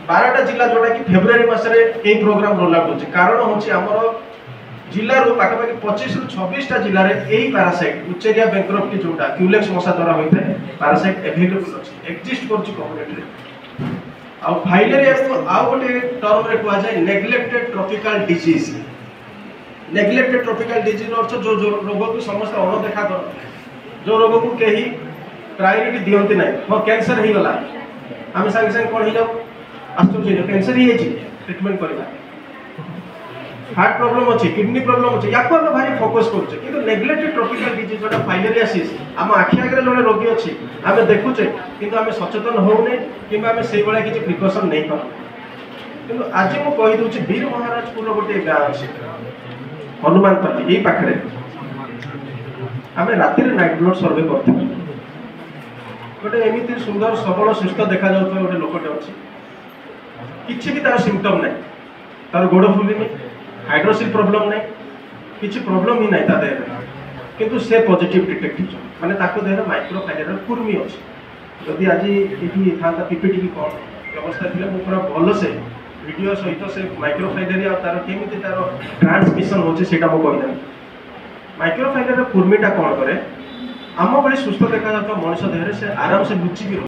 12टा जिला जोटा कि फेब्रुआरी मासरे ए प्रोग्राम रोल आउट होछि कारण होछि हमर जिला रो पाखापाखि 25 रु 26टा जिला रे एई पैरासाइट उच्चेरिया बैंक्रप्टी जोटा क्यूलेक्स मशा द्वारा होइते पैरासाइट अवेलेबल अछि एक्जिस्ट करछि कम्युनिटी रे आ फाइलेरिया को आ गोटे टर्म रे कुआ जाय neglected tropical disease. Neglected tropical disease अर्थ जो जो रोग को समस्त अणदेखा कर जो रोग को केही प्रायोरिटी दियंती नै हो कैंसर ही गला हम संग संग कोन ही जाऊ आश्चर्य कैंसर ही अछि ट्रीटमेंट करबा हार्ट प्रॉब्लम अछि किडनी प्रॉब्लम अछि याको हम भारी फोकस करछे किंतु नेग्लेक्टेड ट्रॉपिकल डिजीज जोटा फाइलेरियासिस हम आखि आगे जने रोगी अछि हम देखुचे किंतु हम सचेतन होउने किबा हम सेइ बळे किछि प्रिकॉशन नै कर किंतु आज मु कहि दोछि वीर महाराजपुर गोटे गाँ अछि हनुमानपल्ली ए पाखरे हम राति रे नाइट ब्लड सर्वे करथि गोटे एमिति सुंदर सबल सुस्थ देखा जाउतो गोटे लोकटे अछि किछि भी तार सिम्पटम नै तार गोड़ फुलिनी हाइड्रोसिल प्रॉब्लम नै किछि प्रॉब्लम ही नै ता देह किंतु से पॉजिटिव डिटेक्ट माने ताको देह माइक्रो फाइलेरिया कुर्मी अछि जदि आज एठी थाता पीपीटी की कोन व्यवस्था थिले मु पूरा भलो से वीडियो सहित से माइक्रो फाइलेरिया तार केमिति तार ट्रांसमिशन होछि सेटा मु कहि दे माइक्रो फाइलेरिया कुर्मीटा कोन करे आम बड़ी सुस्थ देखा जाता मनुष्य देह से आराम से लुचि